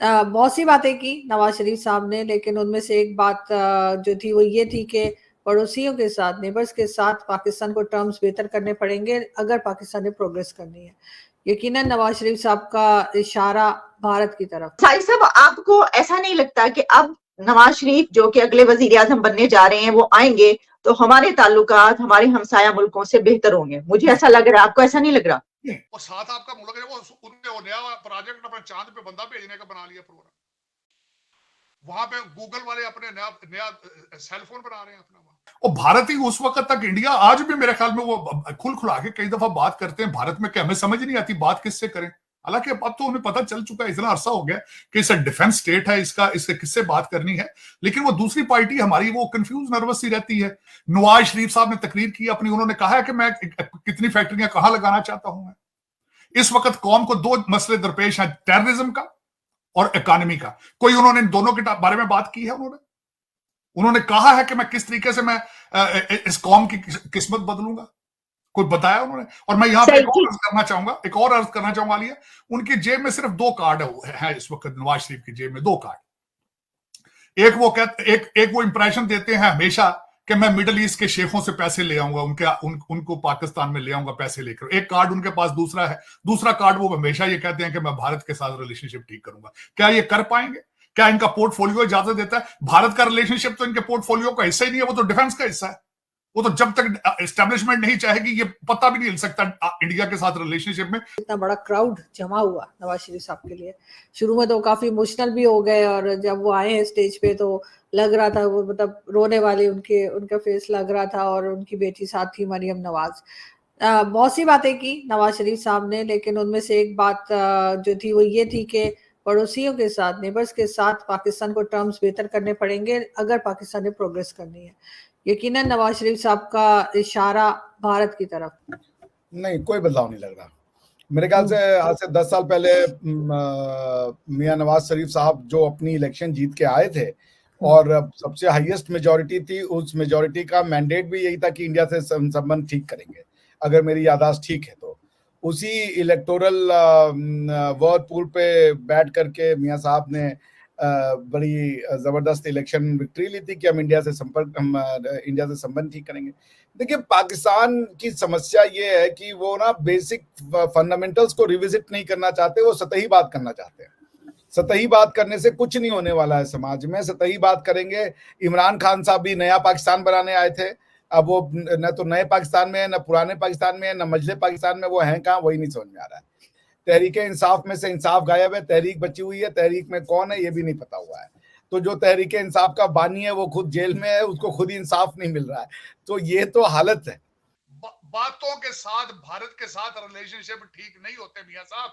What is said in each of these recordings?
बहुत सी बातें की नवाज शरीफ साहब ने, लेकिन उनमें से एक बात जो थी वो ये थी कि पड़ोसियों के साथ, नेबर्स के साथ पाकिस्तान को टर्म्स बेहतर करने पड़ेंगे अगर पाकिस्तान ने प्रोग्रेस करनी है। यकीनन नवाज शरीफ साहब का इशारा भारत की तरफ। साहिब साहब, आपको ऐसा नहीं लगता कि अब नवाज शरीफ जो कि अगले वजीर आजम बनने जा रहे हैं वो आएंगे तो हमारे ताल्लुकात हमारे हमसाया मुल्कों से बेहतर होंगे? मुझे ऐसा लग रहा है, आपको ऐसा नहीं लग रहा? और साथ आपका मुल्क है वो उनने वो नया प्रोजेक्ट अपने चांद पे बंदा भेजने का बना लिया प्रोग्राम। वहां पे गूगल वाले अपने नया नया सेलफोन बना रहे हैं अपना वहां। और भारत ही उस वक्त तक, इंडिया आज भी मेरे ख्याल में वो खुल खुला के कई दफा बात करते हैं भारत में कि हमें समझ नहीं आती बात किससे करें। हालांकि अब तो उन्हें पता चल चुका है, इतना अरसा हो गया कि इसे डिफेंस स्टेट है, इससे किससे बात करनी है। लेकिन वो दूसरी पार्टी हमारी वो कंफ्यूज नर्वस सी रहती है। नवाज शरीफ साहब ने तकरीर की अपनी, उन्होंने कहा है कि मैं कितनी फैक्ट्रियां कहां लगाना चाहता हूं। मैं इस वक्त कौम को दो मसले दरपेश हैं, टेररिज्म का और इकोनॉमी का। कोई उन्होंने दोनों के बारे में बात की है? उन्होंने कहा है कि मैं किस तरीके से मैं इस कौम की किस्मत बदलूंगा? कोई बताया उन्होंने? और मैं यहां पे एक और अर्ज करना चाहूंगा आलिया, उनकी जेब में सिर्फ दो कार्ड है इस वक्त, नवाज शरीफ की जेब में दो कार्ड। एक वो इंप्रेशन देते हैं हमेशा कि मैं मिडिल ईस्ट के शेखों से पैसे ले आऊंगा, उनको पाकिस्तान में ले आऊंगा पैसे लेकर। एक कार्ड उनके पास दूसरा है। दूसरा कार्ड वो हमेशा ये कहते हैं कि मैं भारत के साथ रिलेशनशिप ठीक करूंगा। क्या ये कर पाएंगे? क्या इनका पोर्टफोलियो इजाजत देता है? भारत का रिलेशनशिप तो इनके पोर्टफोलियो का हिस्सा ही नहीं है, वो तो डिफेंस का हिस्सा है। वो तो जब तक एस्टेब्लिशमेंट नहीं चाहेगी ये पता भी नहीं हिल सकता इंडिया के साथ रिलेशनशिप में। इतना बड़ा क्राउड जमा हुआ नवाज शरीफ साहब के लिए, शुरू में तो काफी इमोशनल भी हो गए, और जब वो आए हैं स्टेज पे तो लग रहा था वो मतलब रोने वाले उनका फेस लग रहा था, और उनकी बेटी साथ थी मरियम नवाज। बहुत सी बातें की नवाज शरीफ साहब ने, लेकिन उनमें से एक बात जो थी वो ये थी कि पड़ोसियों के साथ, नेबर्स के साथ पाकिस्तान को टर्म्स बेहतर करने पड़ेंगे अगर पाकिस्तान ने प्रोग्रेस करनी है। यकीनन नवाज शरीफ साहब का इशारा भारत की तरफ। नहीं, कोई बदलाव नहीं लग रहा मेरे ख्याल से। आज से 10 साल पहले मियां नवाज शरीफ साहब जो अपनी इलेक्शन जीत के आए थे और सबसे हाईएस्ट मेजॉरिटी थी, उस मेजॉरिटी का मैंडेट भी यही था कि इंडिया से संबंध ठीक करेंगे, अगर मेरी याददाश्त ठीक है तो। उसी इलेक्टोरल वर्लपूल पे बैठ करके मियां साहब ने बड़ी जबरदस्त इलेक्शन विक्ट्री ली थी कि हम इंडिया से संबंध ठीक करेंगे। देखिए, पाकिस्तान की समस्या ये है कि वो ना बेसिक फंडामेंटल्स को रिविजिट नहीं करना चाहते, वो सतही बात करना चाहते हैं। सतही बात करने से कुछ नहीं होने वाला है समाज में। सतही बात करेंगे, इमरान खान साहब भी नया पाकिस्तान बनाने आए थे, अब वो न तो नए पाकिस्तान में है, न पुराने पाकिस्तान में है, न मजले पाकिस्तान में वो हैं कहाँ, वही नहीं समझ में आ रहा है। तहरीक इंसाफ में से इंसाफ गायब है, तहरीक बची हुई है, तहरीक में कौन है ये भी नहीं पता हुआ है। तो जो तहरीक इंसाफ का बानी है वो खुद जेल में है, उसको खुद इंसाफ नहीं मिल रहा है। तो ये तो हालत है। बातों के साथ भारत के साथ रिलेशनशिप ठीक नहीं होते मियां साहब।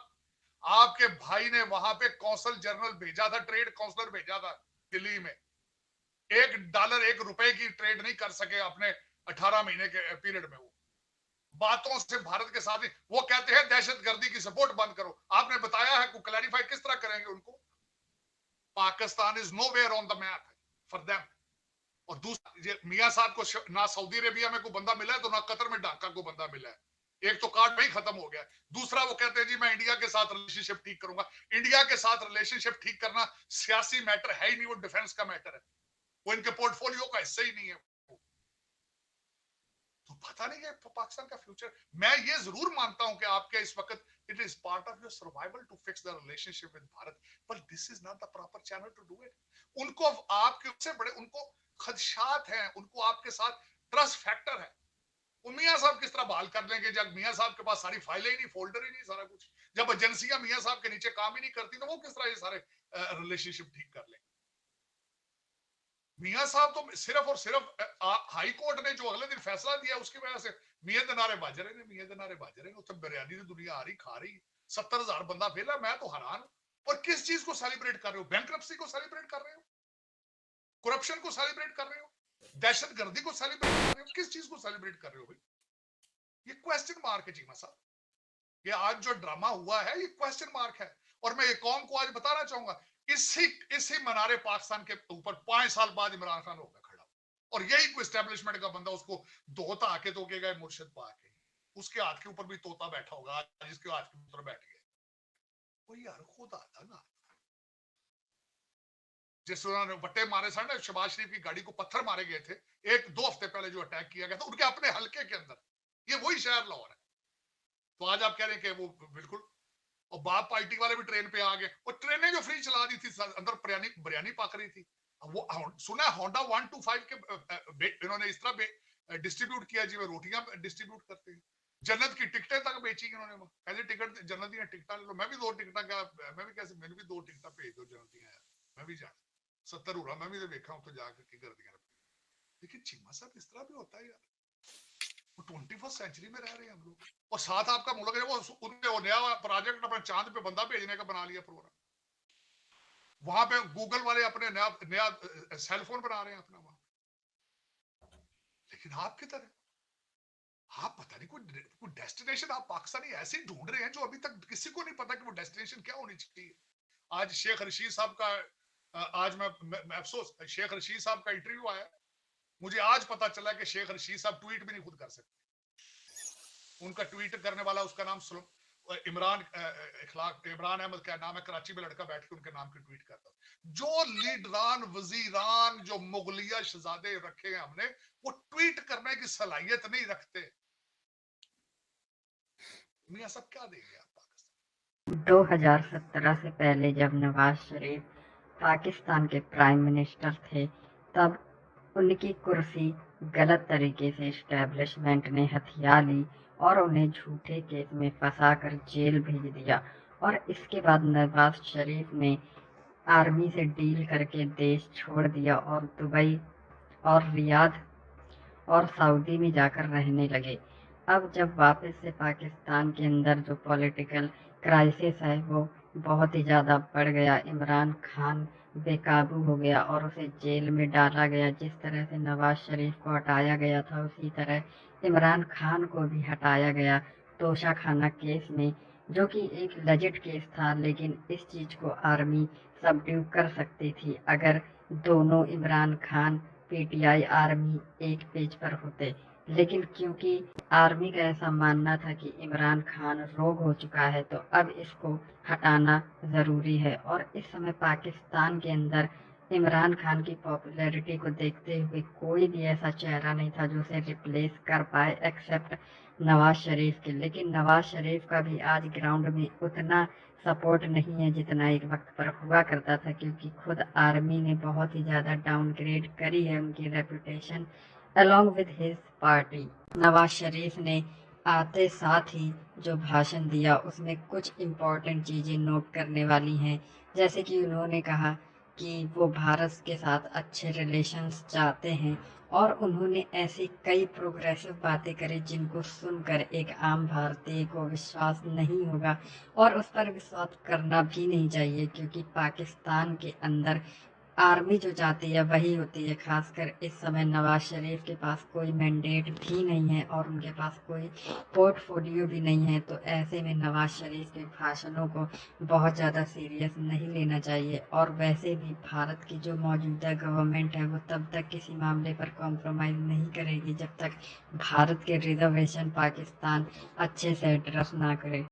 आपके भाई ने वहां पे कौंसल जनरल भेजा था, ट्रेड काउंसलर भेजा था दिल्ली में। $1 $1 की ट्रेड नहीं कर सके अपने 18 महीने के पीरियड में। वो बातों से भारत के साथ ही वो कहते हैं दहशतगर्दी की सपोर्ट बंद करो। आपने बताया है, को क्लैरिफाई किस तरह करेंगे उनको? Pakistan is nowhere on the map for them. और दूसरा, मियां साहब को ना सऊदी अरेबिया में कोई बंदा मिला है तो ना कतर में ढाका को बंदा मिला है। एक तो कार्ड में ही खत्म हो गया। दूसरा वो कहते हैं जी मैं इंडिया के साथ रिलेशनशिप ठीक करूंगा। इंडिया के साथ रिलेशनशिप ठीक करना सियासी मैटर है ही नहीं, वो डिफेंस का मैटर है। वो इनके पोर्टफोलियो का हिस्सा ही नहीं है। तो पता नहीं है पाकिस्तान का फ्यूचर। मैं ये जरूर मानता हूं कि आपके इस वक्त it is part of your survival to fix the relationship with Bharat, but this is not the proper channel to do it. उनको आपके उससे बड़े उनको खदशात हैं, उनको आपके साथ ट्रस्ट फैक्टर है। मियां साहब किस तरह बहाल कर लेंगे जब मियां साहब के पास सारी फाइलें ही नहीं, फोल्डर ही नहीं, सारा कुछ। जब एजेंसियां मियां साहब के नीचे काम ही नहीं करती तो वो किस तरह ये सारे रिलेशनशिप ठीक कर लेंगे? मियां साहब तो सिर्फ और सिर्फ हाई कोर्ट ने जो अगले दिन फैसला दिया उसकी वजह से मियां दिनारे बाजरे ने उत्तर बिरयानी की दुनिया आ रही खा रही। 70,000 बंदा फेला। मैं तो हैरान हूं। और किस चीज को सेलिब्रेट कर रहे हो? बैंकरप्सी को सेलिब्रेट कर रहे हो, करप्शन को सेलिब्रेट कर रहे हो, दहशतगर्दी को सेलिब्रेट कर रहे हो, किस चीज को सेलिब्रेट कर रहे हो भाई? ये क्वेश्चन मार्क है चीमा साहब। ये आज जो ड्रामा हुआ है ये क्वेश्चन मार्क है। और मैं ये कौम को आज बताना चाहूंगा, इसी मनारे पाकिस्तान के ऊपर 5 साल बाद इमरान खान होगा खड़ा, और यही कोई एस्टेब्लिशमेंट का बंदा उसको धोता आके तो गए मुर्शिद पा के, उसके हाथ के ऊपर भी तोता बैठा होगा जिसके हाथ के ऊपर बैठ गए। कोई यार खुद आता ना जिस उन्होंने वट्टे मारे सन ना, शहबाज शरीफ की गाड़ी को पत्थर मारे गए थे 1-2 हफ्ते पहले, जो अटैक किया गया था उनके अपने हल्के के अंदर, ये वही शहर लाहौर है। तो आज आप कह रहे हैं कि वो बिल्कुल, और बाप पार्टी वाले भी ट्रेन पे आ गए, और ट्रेनें जो फ्री चला दी थी, अंदर बिरयानी पक रही थी। अब वो सुना होंडा 125 के इन्होंने इस तरह डिस्ट्रीब्यूट किया जी, रोटियां डिस्ट्रीब्यूट करते हैं। जन्नत की टिकटें तक बेची इन्होंने, कहते टिकट जन्नत दी टिकट ले लो, मैं भी 2 टिकट का, मैं भी कैसे, मैंने भी 2 टिकट भेज दो जन्नत दी, मैं भी जाना 70 हो रहा, मैं भी तो देखा हूं तो जाकर की कर दिया। लेकिन चीमा साहब इस तरह भी होता है यार, वो 21st सेंचुरी में रह रहे हैं हम लोग, और साथ आपका मुल्क है वो, उनने वो नया प्रोजेक्ट अपने चांद पे बंदा भेजने का बना लिया प्रोग्राम, वहां पे गूगल वाले अपने नया सेलफोन बना रहे हैं अपना वहां। लेकिन आप किधर है? आप पता नहीं कोई डेस्टिनेशन आप पाकिस्तानी ऐसे ही ढूंढ रहे हैं जो अभी तक किसी को नहीं पता कि वो डेस्टिनेशन क्या होनी चाहिए। आज शेख रशीद साहब का, आज मैं अफसोस, शेख रशीद साहब का इंटरव्यू आया, मुझे आज पता चला कि शेख रशीद साहब ट्वीट भी नहीं खुद कर सकते। उनका ट्वीट करने वाला, उसका नाम इमरान अहमद, क्या नाम है, कराची में लड़का बैठ के उनके नाम की ट्वीट करता। जो लीडरान वजीरान जो मुगलिया शहजादे रखे हैं हमने, वो ट्वीट करने की सलाहियत नहीं रखते। मियां सब क्या देंगे आप पाकिस्तान? 2017 से पहले जब नवाज शरीफ पाकिस्तान के प्राइम मिनिस्टर थे, तब उनकी कुर्सी गलत तरीके से एस्टेब्लिशमेंट ने हथिया ली और उन्हें झूठे केस में फंसाकर जेल भेज दिया। और इसके बाद नवाज शरीफ ने आर्मी से डील करके देश छोड़ दिया और दुबई और रियाद और सऊदी में जाकर रहने लगे। अब जब वापस से पाकिस्तान के अंदर जो पॉलिटिकल क्राइसिस है वो बहुत ही ज़्यादा बढ़ गया, इमरान खान बेकाबू हो गया और उसे जेल में डाला गया। जिस तरह से नवाज शरीफ को हटाया गया था, उसी तरह इमरान खान को भी हटाया गया तोशाखाना केस में, जो कि एक लेजिट केस था। लेकिन इस चीज़ को आर्मी सबड्यू कर सकती थी अगर दोनों, इमरान खान, पीटीआई, आर्मी एक पेज पर होते। लेकिन क्योंकि आर्मी का ऐसा मानना था कि इमरान खान रोग हो चुका है, तो अब इसको हटाना ज़रूरी है। और इस समय पाकिस्तान के अंदर इमरान खान की पॉपुलैरिटी को देखते हुए कोई भी ऐसा चेहरा नहीं था जो उसे रिप्लेस कर पाए, एक्सेप्ट नवाज शरीफ के। लेकिन नवाज शरीफ का भी आज ग्राउंड में उतना सपोर्ट नहीं है जितना एक वक्त पर हुआ करता था, क्योंकि खुद आर्मी ने बहुत ही ज़्यादा डाउनग्रेड करी है उनकी reputation along with his party. Nawaz Sharif ने आते साथ ही जो भाषण दिया उसमें कुछ इम्पोर्टेंट चीज़ें नोट करने वाली हैं, जैसे कि उन्होंने कहा कि वो भारत के साथ अच्छे रिलेशंस चाहते हैं, और उन्होंने ऐसी कई प्रोग्रेसिव बातें करी जिनको सुनकर एक आम भारतीय को विश्वास नहीं होगा, और उस पर विश्वास करना भी नहीं चाहिए, क्योंकि पाकिस्तान के अंदर आर्मी जो जाती है वही होती है। खासकर इस समय नवाज शरीफ के पास कोई मैंडेट भी नहीं है और उनके पास कोई पोर्टफोलियो भी नहीं है, तो ऐसे में नवाज शरीफ के भाषणों को बहुत ज़्यादा सीरियस नहीं लेना चाहिए। और वैसे भी भारत की जो मौजूदा गवर्नमेंट है वो तब तक किसी मामले पर कॉम्प्रोमाइज़ नहीं करेगी जब तक भारत के रिजर्वेशन पाकिस्तान अच्छे से एड्रेस ना करे।